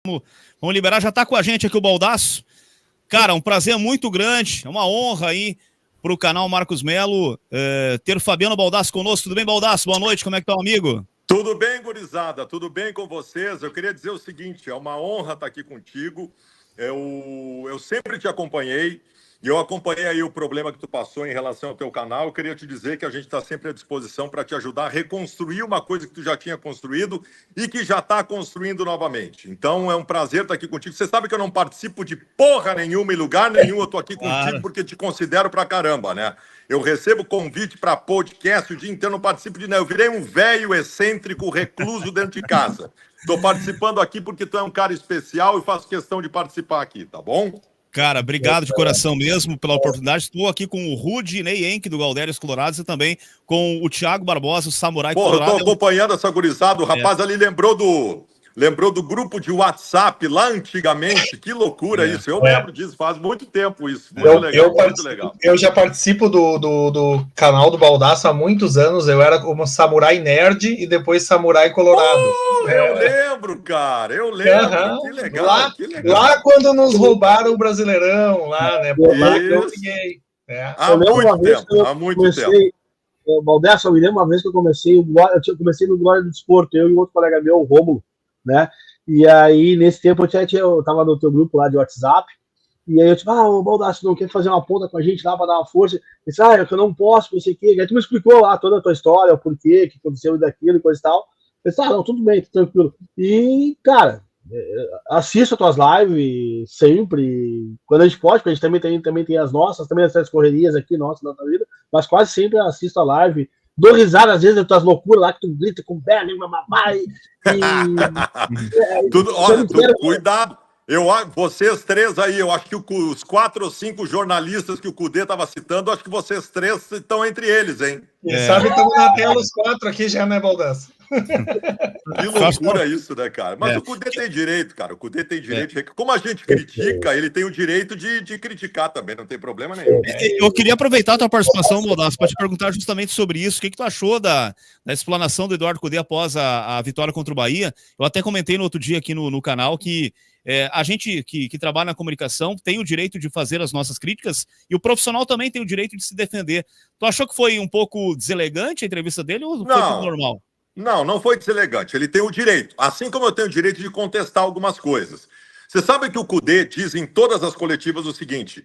Vamos liberar, já tá com a gente aqui o Baldasso. Cara, um prazer muito grande, é uma honra aí pro canal Marcos Melo ter o Fabiano Baldasso conosco. Tudo bem, Baldasso? Boa noite, como é que tá, amigo? Tudo bem, gurizada? Tudo bem com vocês? Eu queria dizer o seguinte, é uma honra estar aqui contigo. Eu sempre te acompanhei e eu acompanhei aí o problema que tu passou em relação ao teu canal. Eu queria te dizer que a gente está sempre à disposição para te ajudar a reconstruir uma coisa que tu já tinha construído e que já está construindo novamente. Então, é um prazer estar aqui contigo. Você sabe que eu não participo de porra nenhuma em lugar nenhum. Eu estou aqui contigo porque te considero pra caramba, né? Eu recebo convite para podcast o dia inteiro, não participo de nada. Eu virei um velho excêntrico, recluso dentro de casa. Estou participando aqui porque tu é um cara especial e faço questão de participar aqui, tá bom? Cara, obrigado de coração mesmo pela oportunidade. Estou aqui com o Rudy Ney Enck, do Galdérios Colorados, e também com o Thiago Barbosa, o Samurai Colorado. Porra, eu tô acompanhando essa gurizada. O rapaz ali lembrou do grupo de WhatsApp lá antigamente. Que loucura isso. Eu lembro disso, faz muito tempo isso. Muito legal, muito legal. Eu já participo do canal do Baldasso há muitos anos. Eu era como Samurai Nerd e depois Samurai Colorado. Eu lembro, cara. Eu lembro. Que legal, que legal. Lá quando nos roubaram o Brasileirão, lá, né? Por lá que eu liguei. Há muito tempo. Baldasso, eu me lembro uma vez que eu comecei no Glória do Desporto, eu e outro colega meu, o Rômulo, né? E aí, nesse tempo, eu tava no teu grupo lá de WhatsApp, e aí eu tipo, o Baldasso não quer fazer uma ponta com a gente lá pra dar uma força? Eu disse, é que eu não posso, não sei o quê. Aí tu me explicou lá toda a tua história, o porquê, que aconteceu daquilo e coisa e tal. Eu disse, não, tudo bem, tranquilo. E, cara, assisto as tuas lives sempre, quando a gente pode, porque a gente também tem as nossas, também as correrias aqui, nossas, na vida, mas quase sempre assisto a live, dou risada às vezes das tuas loucuras lá, que tu grita com perna, mamãe, cuidado. Vocês três aí, eu acho que os 4 ou 5 jornalistas que o Cudê estava citando, acho que vocês três estão entre eles, hein? Sabe, estamos na tela os 4 aqui já, né, Baldasso? Que loucura isso, né, cara? Mas o Cudê tem direito, cara. O Cudê tem direito. Como a gente critica, ele tem o direito de criticar também, não tem problema nenhum. Eu queria aproveitar a tua participação, Baldasso, para te perguntar justamente sobre isso. O que tu achou da explanação do Eduardo Cudê após a vitória contra o Bahia? Eu até comentei no outro dia aqui no canal que a gente que trabalha na comunicação tem o direito de fazer as nossas críticas e o profissional também tem o direito de se defender. Tu achou que foi um pouco deselegante a entrevista dele ou foi tudo normal? Não foi deselegante. Ele tem o direito, assim como eu tenho o direito de contestar algumas coisas. Você sabe que o Cudê diz em todas as coletivas o seguinte: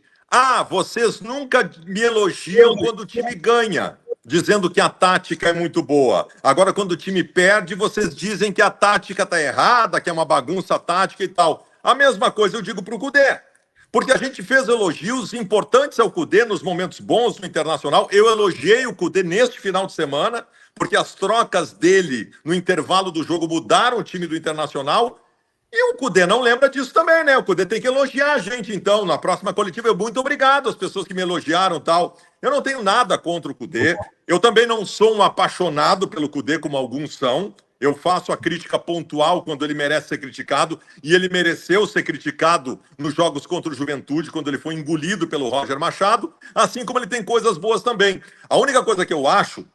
vocês nunca me elogiam quando o time ganha, dizendo que a tática é muito boa. Agora, quando o time perde, vocês dizem que a tática está errada, que é uma bagunça tática e tal. A mesma coisa eu digo para o Cudê. Porque a gente fez elogios importantes ao Cudê nos momentos bons do Internacional. Eu elogiei o Cudê neste final de semana, porque as trocas dele no intervalo do jogo mudaram o time do Internacional. E o Cudê não lembra disso também, né? O Cudê tem que elogiar a gente, então. Na próxima coletiva, muito obrigado às pessoas que me elogiaram e tal. Eu não tenho nada contra o Cudê. Eu também não sou um apaixonado pelo Cudê, como alguns são. Eu faço a crítica pontual quando ele merece ser criticado, e ele mereceu ser criticado nos jogos contra o Juventude, quando ele foi engolido pelo Roger Machado, assim como ele tem coisas boas também. A única coisa que eu acho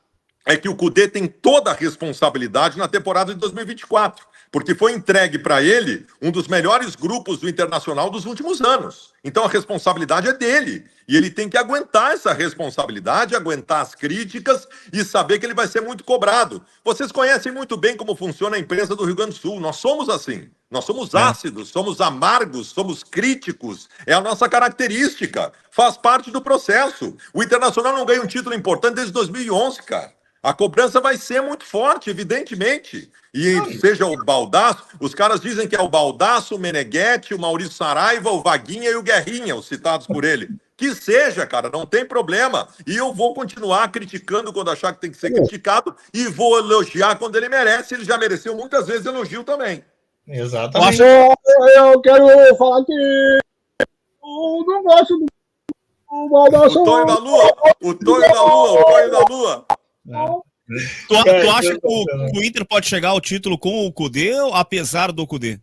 é que o Cudê tem toda a responsabilidade na temporada de 2024, porque foi entregue para ele um dos melhores grupos do Internacional dos últimos anos. Então a responsabilidade é dele. E ele tem que aguentar essa responsabilidade, aguentar as críticas e saber que ele vai ser muito cobrado. Vocês conhecem muito bem como funciona a imprensa do Rio Grande do Sul. Nós somos assim. Nós somos ácidos, somos amargos, somos críticos. É a nossa característica. Faz parte do processo. O Internacional não ganha um título importante desde 2011, cara. A cobrança vai ser muito forte, evidentemente. E seja o Baldasso, os caras dizem que é o Baldasso, o Meneghetti, o Maurício Saraiva, o Vaguinha e o Guerrinha, os citados por ele. Que seja, cara, não tem problema. E eu vou continuar criticando quando achar que tem que ser criticado e vou elogiar quando ele merece. Ele já mereceu muitas vezes elogio também. Exatamente. Eu quero falar que eu não gosto do Baldasso. O Tonho da Lua, o Tonho da Lua, o Tonho da Lua. Tu acha que o Inter pode chegar ao título com o Cudê ou apesar do Cudê?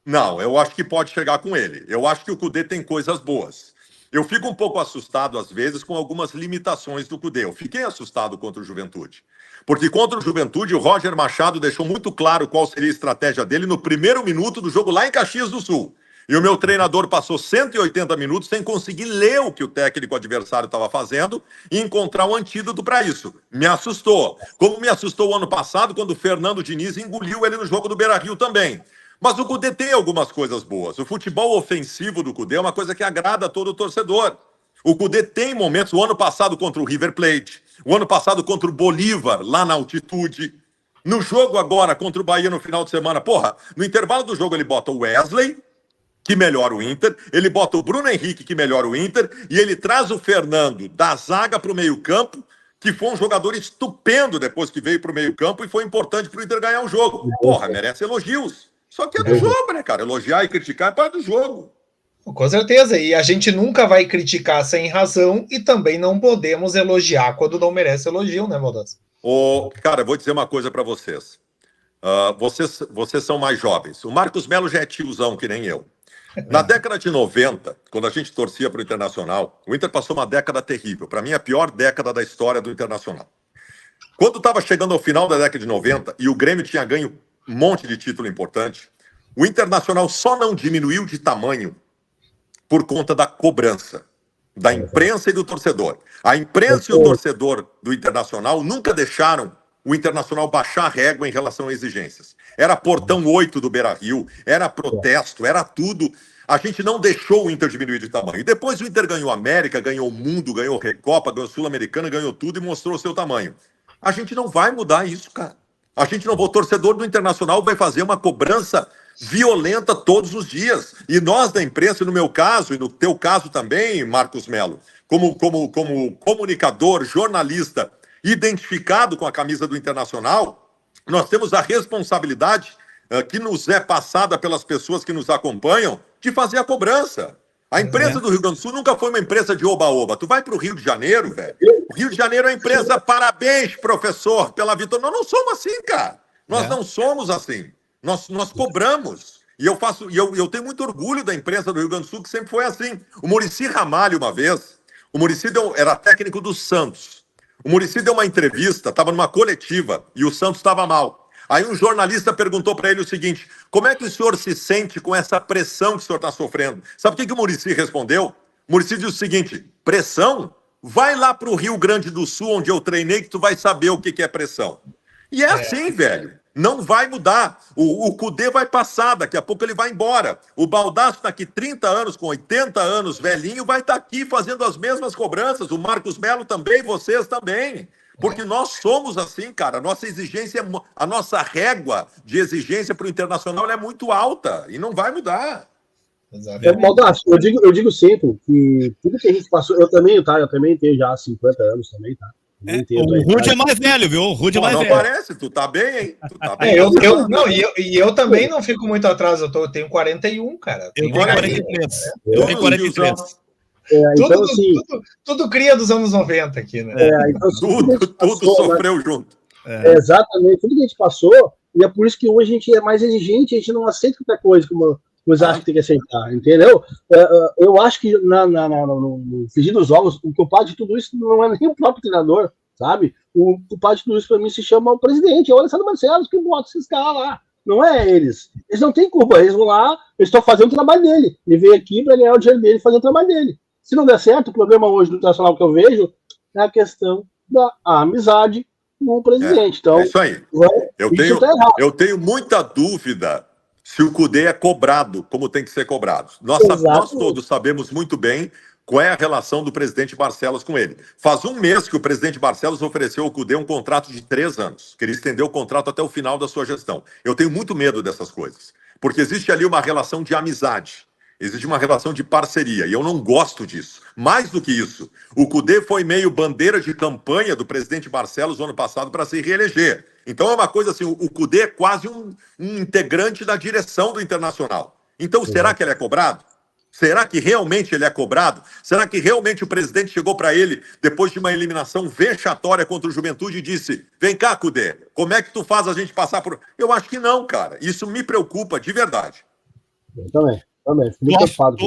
Não, eu acho que pode chegar com ele. Eu acho que o Cudê tem coisas boas. Eu fico um pouco assustado, às vezes, com algumas limitações do Cudê. Eu fiquei assustado contra o Juventude. Porque contra o Juventude, o Roger Machado deixou muito claro qual seria a estratégia dele no primeiro minuto do jogo lá em Caxias do Sul. E o meu treinador passou 180 minutos sem conseguir ler o que o técnico adversário estava fazendo e encontrar um antídoto para isso. Me assustou. Como me assustou o ano passado, quando o Fernando Diniz engoliu ele no jogo do Beira-Rio também. Mas o Cudê tem algumas coisas boas. O futebol ofensivo do Cudê é uma coisa que agrada a todo torcedor. O Cudê tem momentos, o ano passado contra o River Plate, o ano passado contra o Bolívar, lá na altitude. No jogo agora contra o Bahia no final de semana, porra, no intervalo do jogo ele bota o Wesley, que melhora o Inter, ele bota o Bruno Henrique, que melhora o Inter, e ele traz o Fernando da zaga para o meio-campo, que foi um jogador estupendo depois que veio para o meio-campo e foi importante para o Inter ganhar o jogo. Porra, merece elogios. Só que é do jogo, né, cara? Elogiar e criticar é parte do jogo. Com certeza, e a gente nunca vai criticar sem razão e também não podemos elogiar quando não merece elogio, né, Baldasso? Cara, eu vou dizer uma coisa para vocês. Vocês são mais jovens. O Marcos Melo já é tiozão, que nem eu. Na década de 90, quando a gente torcia para o Internacional, o Inter passou uma década terrível. Para mim, a pior década da história do Internacional. Quando estava chegando ao final da década de 90 e o Grêmio tinha ganho um monte de título importante, o Internacional só não diminuiu de tamanho por conta da cobrança da imprensa e do torcedor. A imprensa e o torcedor do Internacional nunca deixaram o Internacional baixar a régua em relação a exigências. Era portão 8 do Beira-Rio, era protesto, era tudo. A gente não deixou o Inter diminuir de tamanho. E depois o Inter ganhou a América, ganhou o Mundo, ganhou a Recopa, ganhou a Sul-Americana, ganhou tudo e mostrou o seu tamanho. A gente não vai mudar isso, cara. A gente não vai. O torcedor do Internacional vai fazer uma cobrança violenta todos os dias. E nós da imprensa, no meu caso, e no teu caso também, Marcos Melo, como comunicador, jornalista, identificado com a camisa do Internacional, nós temos a responsabilidade que nos é passada pelas pessoas que nos acompanham de fazer a cobrança. A imprensa do Rio Grande do Sul nunca foi uma imprensa de oba-oba. Tu vai para o Rio de Janeiro, velho. O Rio de Janeiro é a imprensa, parabéns, professor, pela vitória. Nós não somos assim, cara. Nós não somos assim. Nós cobramos. E eu tenho muito orgulho da imprensa do Rio Grande do Sul, que sempre foi assim. O Muricy Ramalho, uma vez, o Muricy era técnico do Santos. O Muricy deu uma entrevista, estava numa coletiva, e o Santos estava mal. Aí um jornalista perguntou para ele o seguinte: como é que o senhor se sente com essa pressão que o senhor está sofrendo? Sabe o que o Muricy respondeu? O Muricy disse o seguinte: pressão? Vai lá para o Rio Grande do Sul, onde eu treinei, que tu vai saber o que é pressão. E é assim, velho. Não vai mudar. O Cudê vai passar, daqui a pouco ele vai embora. O Baldasso daqui 30 anos, com 80 anos, velhinho, vai estar aqui fazendo as mesmas cobranças. O Marcos Melo também, vocês também. Porque nós somos assim, cara. A nossa exigência, a nossa régua de exigência para o Internacional é muito alta e não vai mudar. Baldasso, eu digo sempre que tudo que a gente passou, eu também tenho já 50 anos também, tá? O Rude é mais velho, viu? O Rude é mais velho. Não parece, tu tá bem, hein? Tu tá bem. Eu também não fico muito atrás, eu tenho 41, cara. Eu tenho 43. Eu tenho 43. Então, assim, tudo cria dos anos 90 aqui, né? Então, tudo sofreu junto. Exatamente, tudo que a gente passou, e é por isso que hoje a gente é mais exigente, a gente não aceita qualquer coisa como coisa acha que tem que aceitar, entendeu? Eu acho que no frigir dos ovos, o culpado de tudo isso não é nem o próprio treinador, sabe? O culpado de tudo isso, para mim, se chama o presidente, é o Alessandro Barcelos, que bota esses caras lá. Não é eles. Eles não têm culpa, eles vão lá, eles estão fazendo o trabalho dele. Ele veio aqui para ganhar o dinheiro dele e fazer o trabalho dele. Se não der certo, o problema hoje do Internacional que eu vejo é a questão da amizade com o presidente. Então, é isso aí. Eu tenho muita dúvida se o Cudê é cobrado como tem que ser cobrado. Nós todos sabemos muito bem qual é a relação do presidente Barcelos com ele. Faz um mês que o presidente Barcelos ofereceu ao Cudê um contrato de 3 anos, que ele estendeu o contrato até o final da sua gestão. Eu tenho muito medo dessas coisas, porque existe ali uma relação de amizade, existe uma relação de parceria, e eu não gosto disso. Mais do que isso, o Cudê foi meio bandeira de campanha do presidente Barcelos no ano passado para se reeleger. Então é uma coisa assim, o Cudê é quase um integrante da direção do Internacional. Então será que ele é cobrado? Será que realmente ele é cobrado? Será que realmente o presidente chegou para ele, depois de uma eliminação vexatória contra o Juventude, e disse: vem cá, Cudê, como é que tu faz a gente passar por... Eu acho que não, cara. Isso me preocupa de verdade. Eu também. Fico muito preocupado.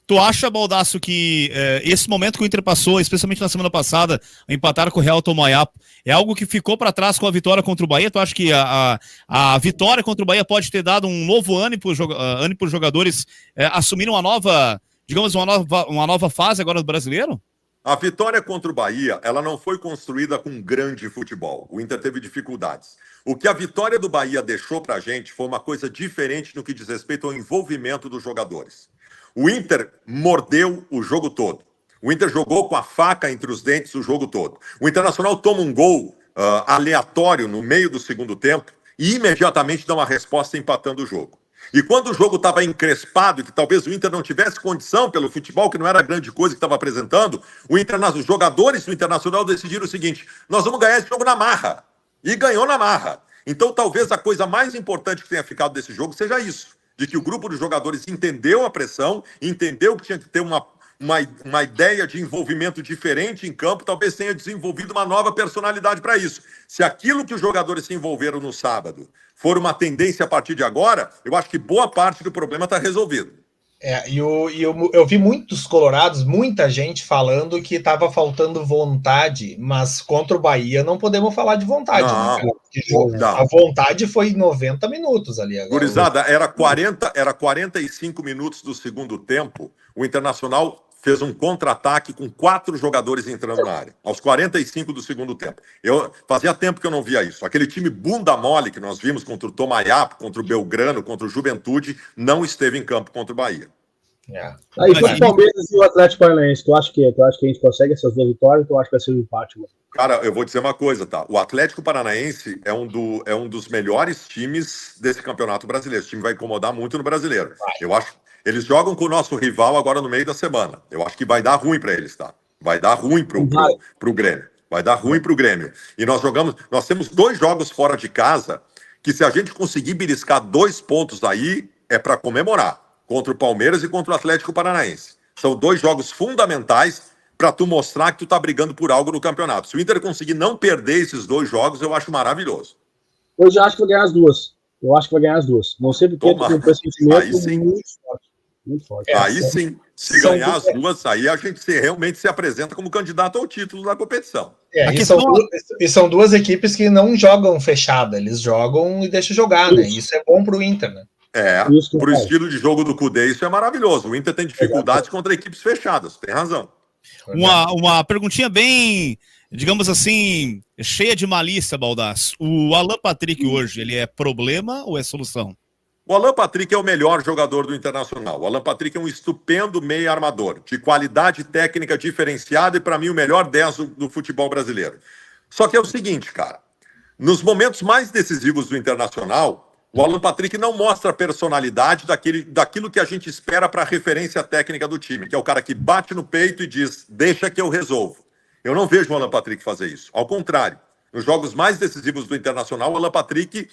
Tu acha, Baldasso, que esse momento que o Inter passou, especialmente na semana passada, empatar com o Real Tomayapo, é algo que ficou para trás com a vitória contra o Bahia? Tu acha que a vitória contra o Bahia pode ter dado um novo ânimo para os jogadores assumirem uma nova, digamos, uma nova fase agora do brasileiro? A vitória contra o Bahia, ela não foi construída com grande futebol. O Inter teve dificuldades. O que a vitória do Bahia deixou para a gente foi uma coisa diferente no que diz respeito ao envolvimento dos jogadores. O Inter mordeu o jogo todo. O Inter jogou com a faca entre os dentes o jogo todo. O Internacional toma um gol aleatório no meio do segundo tempo e imediatamente dá uma resposta empatando o jogo. E quando o jogo estava encrespado e que talvez o Inter não tivesse condição pelo futebol, que não era a grande coisa que estava apresentando, os jogadores do Internacional decidiram o seguinte: nós vamos ganhar esse jogo na marra. E ganhou na marra. Então talvez a coisa mais importante que tenha ficado desse jogo seja isso, de que o grupo de jogadores entendeu a pressão, entendeu que tinha que ter uma ideia de envolvimento diferente em campo, talvez tenha desenvolvido uma nova personalidade para isso. Se aquilo que os jogadores se envolveram no sábado for uma tendência a partir de agora, eu acho que boa parte do problema está resolvido. Eu vi muitos colorados, muita gente falando que estava faltando vontade, mas contra o Bahia não podemos falar de vontade. Não, né, a vontade foi 90 minutos ali. Agora. Gurizada, era 45 minutos do segundo tempo, o Internacional fez um contra-ataque com 4 jogadores entrando na área, aos 45 do segundo tempo. Fazia tempo que eu não via isso. Aquele time bunda mole que nós vimos contra o Tomayapo, contra o Belgrano, contra o Juventude, não esteve em campo contra o Bahia. Aí foi o Palmeiras e o Atlético Paranaense. Tu acha que a gente consegue essas 2 vitórias ou tu acha que vai ser um empate? Mano? Cara, eu vou dizer uma coisa, tá? O Atlético Paranaense é um dos melhores times desse campeonato brasileiro. Esse time vai incomodar muito no brasileiro. Eu acho. Eles jogam com o nosso rival agora no meio da semana. Eu acho que vai dar ruim para eles, tá? Vai dar ruim pro Grêmio. Vai dar ruim pro Grêmio. E nós temos 2 jogos fora de casa que, se a gente conseguir beliscar 2 pontos aí, é para comemorar. Contra o Palmeiras e contra o Atlético Paranaense. São 2 jogos fundamentais para tu mostrar que tu tá brigando por algo no campeonato. Se o Inter conseguir não perder esses 2 jogos, eu acho maravilhoso. Eu já acho que vai ganhar as 2. Eu acho que vai ganhar as 2. Não sei porque eu tenho um pressentimento muito forte. Muito forte. Aí sim, se ganhar as 2, aí a gente realmente se apresenta como candidato ao título da competição. São 2 equipes que não jogam fechada, eles jogam e deixam jogar, né? Isso é bom pro Inter, né? Pro estilo de jogo do Cudê, isso é maravilhoso. O Inter tem dificuldades contra equipes fechadas, tem razão. Uma perguntinha bem, digamos assim, cheia de malícia, Baldasso. O Alan Patrick hoje, ele é problema ou é solução? O Alan Patrick é o melhor jogador do Internacional. O Alan Patrick é um estupendo meio armador, de qualidade técnica diferenciada e, para mim, o melhor 10 do futebol brasileiro. Só que é o seguinte, cara, nos momentos mais decisivos do Internacional, o Alan Patrick não mostra a personalidade daquilo que a gente espera para a referência técnica do time, que é o cara que bate no peito e diz, deixa que eu resolvo. Eu não vejo o Alan Patrick fazer isso. Ao contrário, nos jogos mais decisivos do Internacional, o Alan Patrick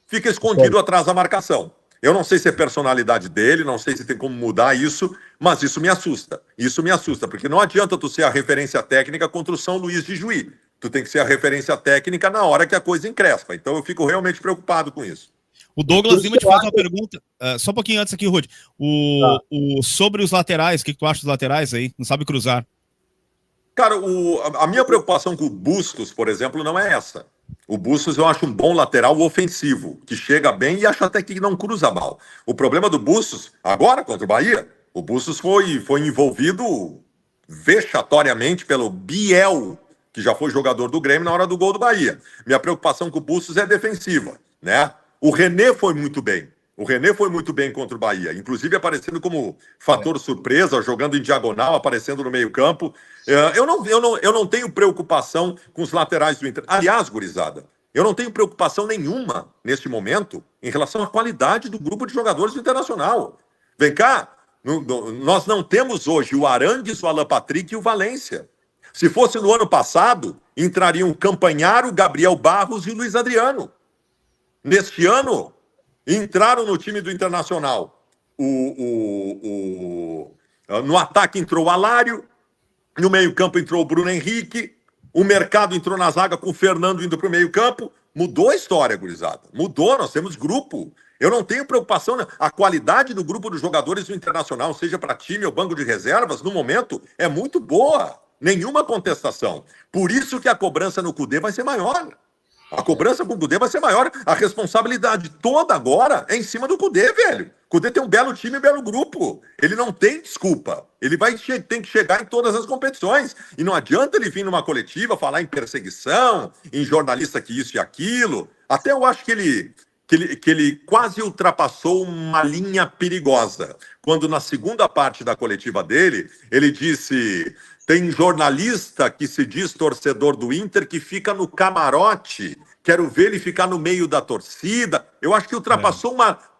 fica escondido atrás da marcação. Eu não sei se é personalidade dele, não sei se tem como mudar isso, mas isso me assusta. Isso me assusta, porque não adianta tu ser a referência técnica contra o São Luís de Juí. Tu tem que ser a referência técnica na hora que a coisa encrespa. Então eu fico realmente preocupado com isso. O Douglas Lima te faz uma pergunta, só um pouquinho antes aqui, Rudy. Sobre os laterais, o que tu acha dos laterais aí? Não sabe cruzar? Cara, a minha preocupação com o Bustos, por exemplo, não é essa. O Bustos eu acho um bom lateral ofensivo, que chega bem e acho até que não cruza mal. O problema do Bustos, agora contra o Bahia, o Bustos foi envolvido vexatoriamente pelo Biel, que já foi jogador do Grêmio na hora do gol do Bahia. Minha preocupação com o Bustos é defensiva, né? O René foi muito bem. O René foi muito bem contra o Bahia, inclusive aparecendo como fator surpresa, jogando em diagonal, aparecendo no meio-campo. Eu não tenho preocupação com os laterais do Inter. Aliás, gurizada, eu não tenho preocupação nenhuma neste momento em relação à qualidade do grupo de jogadores do Internacional. Vem cá, nós não temos hoje o Arangues, o Alan Patrick e o Valência. Se fosse no ano passado, entrariam o Campanharo, o Gabriel Barros e o Luiz Adriano. Neste ano, entraram no time do Internacional. No ataque entrou o Alário, no meio-campo entrou o Bruno Henrique, o Mercado entrou na zaga com o Fernando indo para o meio-campo. Mudou a história, gurizada. Mudou, nós temos grupo. Eu não tenho preocupação. A qualidade do grupo dos jogadores do Internacional, seja para time ou banco de reservas, no momento, é muito boa. Nenhuma contestação. Por isso que a cobrança no Cudê vai ser maior. A cobrança com o Cudê vai ser maior. A responsabilidade toda agora é em cima do Cudê, velho. O Cudê tem um belo time e um belo grupo. Ele não tem desculpa. Ele tem que chegar em todas as competições. E não adianta ele vir numa coletiva falar em perseguição, em jornalista que isso e aquilo. Até eu acho que ele quase ultrapassou uma linha perigosa. Quando na segunda parte da coletiva dele, ele disse... Tem jornalista que se diz torcedor do Inter que fica no camarote. Quero ver ele ficar no meio da torcida. Eu acho que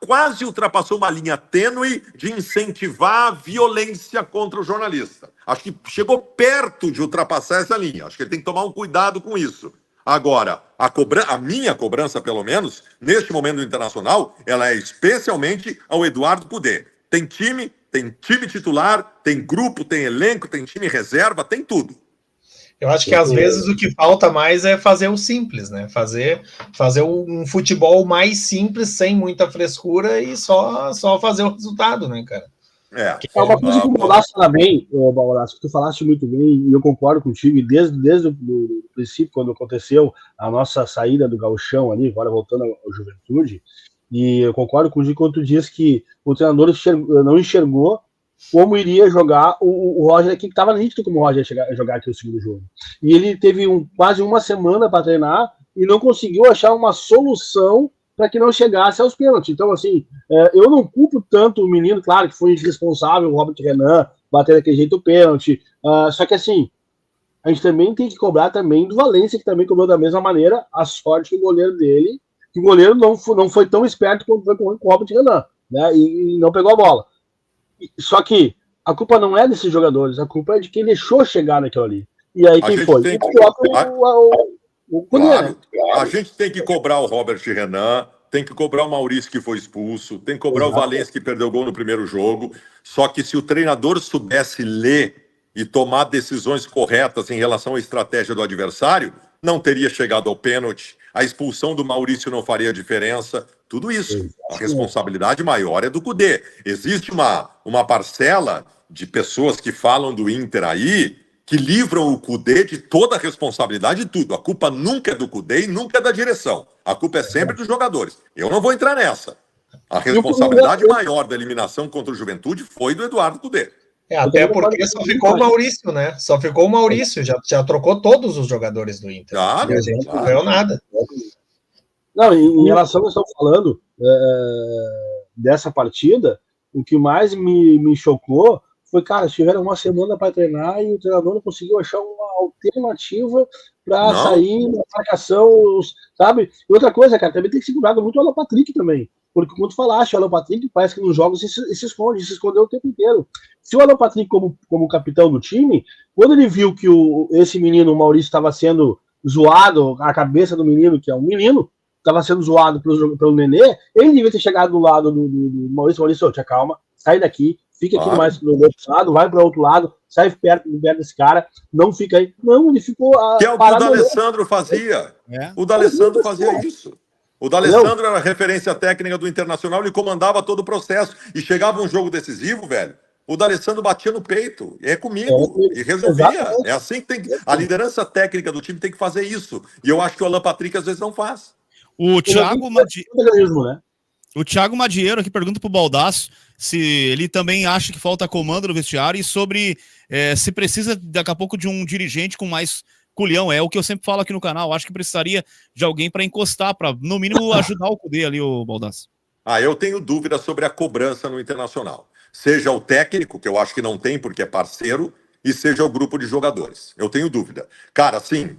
quase ultrapassou uma linha tênue de incentivar a violência contra o jornalista. Acho que chegou perto de ultrapassar essa linha. Acho que ele tem que tomar um cuidado com isso. Agora, a minha cobrança, pelo menos, neste momento do Internacional, ela é especialmente ao Eduardo Cudê. Tem time titular, tem grupo, tem elenco, tem time reserva, tem tudo. Eu acho que às vezes o que falta mais é fazer o simples, né? Fazer um futebol mais simples, sem muita frescura e só fazer o resultado, né, cara? É uma coisa que o Baldasso fala bem, Baldasso, que tu falaste muito bem, e eu concordo contigo, e desde o princípio, quando aconteceu a nossa saída do gauchão ali, agora voltando ao Juventude, e eu concordo contigo quando tu diz que o treinador não enxergou como iria jogar o Roger aqui, que estava nítido como o Roger ia jogar aqui o segundo jogo. E ele teve quase uma semana para treinar e não conseguiu achar uma solução para que não chegasse aos pênaltis. Então, assim, eu não culpo tanto o menino, claro que foi irresponsável, o Robert Renan, bater daquele jeito o pênalti. Só que, assim, a gente também tem que cobrar também do Valência, que também cobrou da mesma maneira a sorte que o goleiro dele, que o goleiro não foi tão esperto quanto foi com o Robert Renan, né? E não pegou a bola. Só que a culpa não é desses jogadores, a culpa é de quem deixou chegar naquilo ali. E aí quem foi? O Cudê, claro, né? A gente tem que cobrar o Robert Renan, tem que cobrar o Maurício que foi expulso, tem que cobrar o Valência que perdeu o gol no primeiro jogo. Só que se o treinador soubesse ler e tomar decisões corretas em relação à estratégia do adversário, não teria chegado ao pênalti, a expulsão do Maurício não faria diferença, tudo isso. A responsabilidade maior é do Cudê. Existe uma parcela de pessoas que falam do Inter aí, que livram o Cudê de toda a responsabilidade de tudo. A culpa nunca é do Cudê e nunca é da direção. A culpa é sempre dos jogadores. Eu não vou entrar nessa. A responsabilidade maior da eliminação contra o Juventude foi do Eduardo Cudê. Até porque só ficou o Maurício, né? Só ficou o Maurício, já trocou todos os jogadores do Inter. Claro, e a gente não ganhou nada. Não, em relação ao que estão falando dessa partida, o que mais me chocou foi, cara, tiveram uma semana para treinar e o treinador não conseguiu achar uma alternativa para sair da marcação, sabe? E outra coisa, cara, também tem que ser cuidado muito o Alan Patrick também. Porque, como tu falaste, o Alan Patrick parece que nos jogos se escondeu o tempo inteiro. Se o Alan Patrick, como capitão do time, quando ele viu que esse menino, o Maurício, estava sendo zoado, a cabeça do menino, que é um menino, estava sendo zoado pelo Nenê, ele devia ter chegado do lado do Maurício, te acalma, sai daqui, fica aqui mais do outro lado, vai para o outro lado, sai perto desse cara, não fica aí. Não, ele ficou... Que é o que o D'Alessandro fazia. O D'Alessandro fazia isso. O D'Alessandro era referência técnica do Internacional, ele comandava todo o processo. E chegava um jogo decisivo, velho, o D'Alessandro batia no peito. É comigo. E resolvia. Exatamente. É assim que tem que... A liderança técnica do time tem que fazer isso. E eu acho que o Alan Patrick às vezes não faz. O Thiago Madieiro aqui pergunta pro Baldasso se ele também acha que falta comando no vestiário e sobre se precisa daqui a pouco de um dirigente com mais culhão. É o que eu sempre falo aqui no canal. Acho que precisaria de alguém para encostar, para no mínimo ajudar o Cudê ali, o Baldasso. Eu tenho dúvida sobre a cobrança no Internacional. Seja o técnico, que eu acho que não tem porque é parceiro, e seja o grupo de jogadores. Eu tenho dúvida. Cara, assim...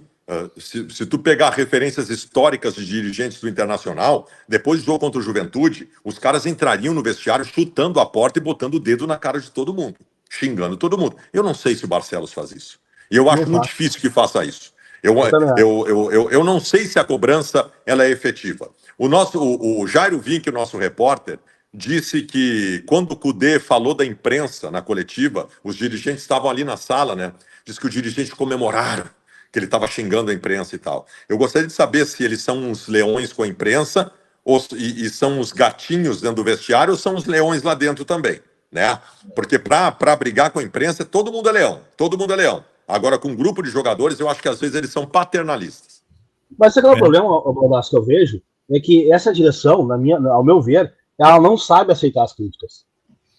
Se tu pegar referências históricas de dirigentes do Internacional, depois do jogo contra o Juventude, os caras entrariam no vestiário chutando a porta e botando o dedo na cara de todo mundo, xingando todo mundo. Eu não sei se o Barcelos faz isso. E eu acho muito difícil que faça isso. Eu não sei se a cobrança ela é efetiva. O Jairo Vink, o nosso repórter, disse que quando o Cudê falou da imprensa na coletiva, os dirigentes estavam ali na sala, né? Diz que os dirigentes comemoraram que ele estava xingando a imprensa e tal. Eu gostaria de saber se eles são uns leões com a imprensa e são os gatinhos dentro do vestiário ou são os leões lá dentro também, né? Porque para brigar com a imprensa, todo mundo é leão, todo mundo é leão. Agora, com um grupo de jogadores, eu acho que às vezes eles são paternalistas. Mas o problema, Baldasso, que eu vejo, é que essa direção, ao meu ver, ela não sabe aceitar as críticas.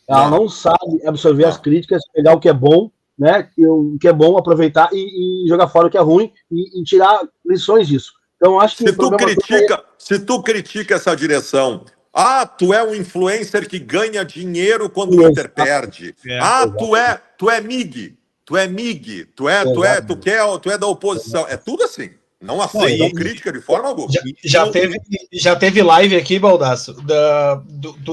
Ela não sabe absorver as críticas, pegar o que é bom, né? O que é bom, aproveitar e jogar fora o que é ruim e tirar lições disso. Então, acho que se tu critica essa direção, tu é um influencer que ganha dinheiro quando o Inter perde. Tu é MIG, tu é da oposição. É tudo assim. Não aceito crítica de forma alguma. Já teve live aqui, Baldasso,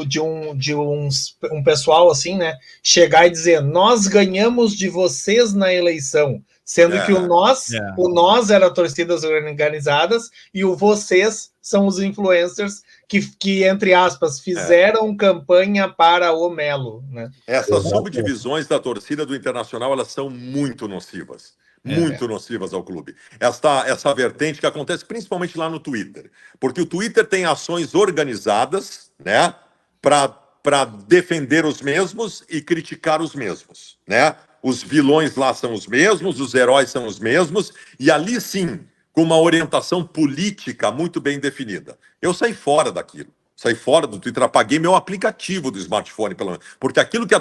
de um pessoal assim, né? Chegar e dizer, nós ganhamos de vocês na eleição. Sendo que o nós era torcidas organizadas e o vocês são os influencers que entre aspas, fizeram campanha para o Melo. Né? Essas subdivisões da torcida do Internacional, elas são muito nocivas. Muito nocivas ao clube. Essa vertente que acontece principalmente lá no Twitter. Porque o Twitter tem ações organizadas, né, para defender os mesmos e criticar os mesmos, né? Os vilões lá são os mesmos, os heróis são os mesmos, e ali sim, com uma orientação política muito bem definida. Eu saí fora daquilo. Saí fora do Twitter, apaguei meu aplicativo do smartphone, pelo menos. Porque aquilo que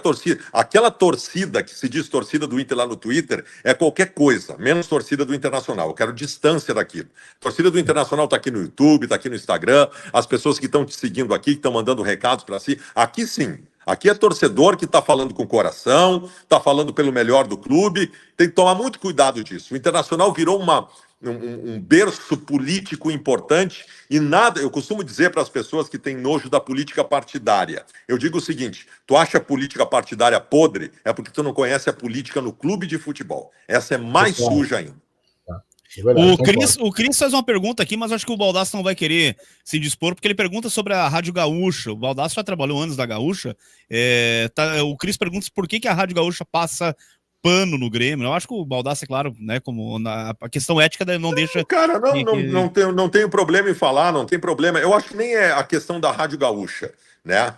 aquela torcida que se diz torcida do Inter lá no Twitter é qualquer coisa, menos torcida do Internacional. Eu quero distância daquilo. Torcida do Internacional está aqui no YouTube, está aqui no Instagram, as pessoas que estão te seguindo aqui, que estão mandando recados para si. Aqui sim. Aqui é torcedor que está falando com o coração, está falando pelo melhor do clube. Tem que tomar muito cuidado disso. O Internacional virou um berço político importante e nada, eu costumo dizer para as pessoas que têm nojo da política partidária, eu digo o seguinte, tu acha a política partidária podre, é porque tu não conhece a política no clube de futebol. Essa é mais suja ainda. O Cris faz uma pergunta aqui, mas acho que o Baldasso não vai querer se dispor, porque ele pergunta sobre a Rádio Gaúcha. O Baldasso já trabalhou anos da Gaúcha. O Cris pergunta por que a Rádio Gaúcha passa pano no Grêmio. Eu acho que o Baldasso, é claro, né, como a questão ética não deixa... Cara, não tenho problema em falar, não tem problema. Eu acho que nem é a questão da Rádio Gaúcha, né?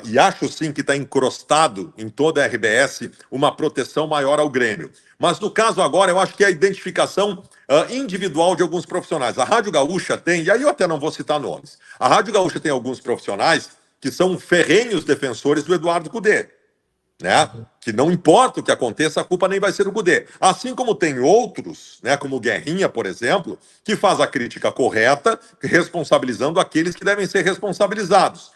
E acho sim que está encrostado em toda a RBS uma proteção maior ao Grêmio. Mas no caso agora, eu acho que é a identificação individual de alguns profissionais. A Rádio Gaúcha tem, e aí eu até não vou citar nomes, a Rádio Gaúcha tem alguns profissionais que são ferrenhos defensores do Eduardo Cudê, né? Que não importa o que aconteça, a culpa nem vai ser do Cudê. Assim como tem outros, né, como o Guerrinha, por exemplo, que faz a crítica correta, responsabilizando aqueles que devem ser responsabilizados.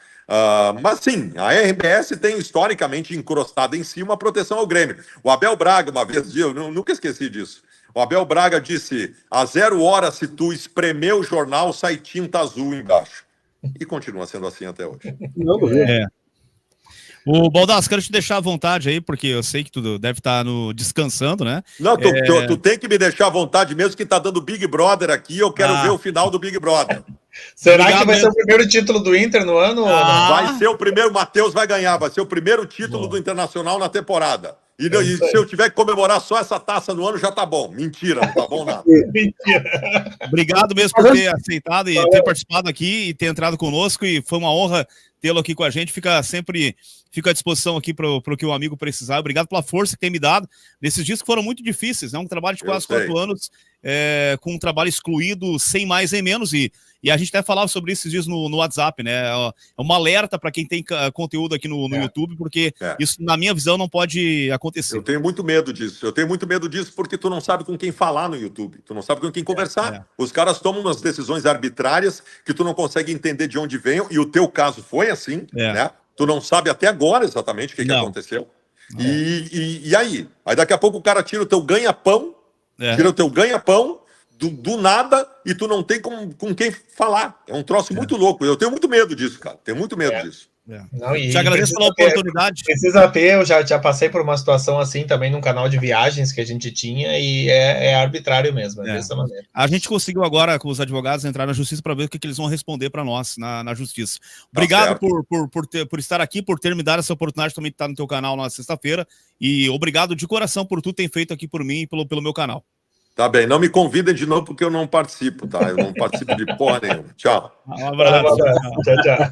Mas sim, a RBS tem historicamente encrostado em si uma proteção ao Grêmio. O Abel Braga, uma vez, eu nunca esqueci disso. O Abel Braga disse: a 0 hora, se tu espremer o jornal, sai tinta azul embaixo. E continua sendo assim até hoje. O Baldasso, quero te deixar à vontade aí, porque eu sei que tu deve estar descansando, né? Não, tu tem que me deixar à vontade mesmo, que tá dando Big Brother aqui, eu quero ver o final do Big Brother. Será que vai ser o primeiro título do Inter no ano? Vai ser o primeiro, o Matheus vai ganhar, vai ser o primeiro título do Internacional na temporada. E se eu tiver que comemorar só essa taça no ano, já tá bom. Mentira, não tá bom nada. Mentira. Obrigado mesmo por ter aceitado e ter participado aqui e ter entrado conosco, e foi uma honra tê-lo aqui com a gente. Fica à disposição aqui para o que o amigo precisar. Obrigado pela força que tem me dado nesses dias que foram muito difíceis, né? Um trabalho de quase 4 anos, com um trabalho excluído, sem mais nem menos, e a gente até falava sobre isso esses dias no WhatsApp, né? É uma alerta para quem tem conteúdo aqui no YouTube, porque isso, na minha visão, não pode acontecer. Eu tenho muito medo disso, porque tu não sabe com quem falar no YouTube, tu não sabe com quem conversar. Os caras tomam umas decisões arbitrárias que tu não consegue entender de onde vêm, e o teu caso foi assim, né? Tu não sabe até agora exatamente o que aconteceu. E aí? Aí daqui a pouco o cara tira o teu ganha-pão, do nada, e tu não tem com quem falar. É um troço muito louco. Eu tenho muito medo disso, cara. Tenho muito medo disso. Não, te agradeço pela oportunidade. Precisa ter, eu já passei por uma situação assim também num canal de viagens que a gente tinha, e é arbitrário mesmo, dessa maneira. A gente conseguiu agora, com os advogados, entrar na justiça para ver o que eles vão responder para nós na justiça. Obrigado por estar aqui, por ter me dado essa oportunidade também de estar no teu canal na sexta-feira, e obrigado de coração por tudo que tem feito aqui por mim e pelo meu canal. Tá bem, não me convidem de novo porque eu não participo, tá? Eu não participo de porra nenhuma. Tchau. Um abraço. Tchau, tchau.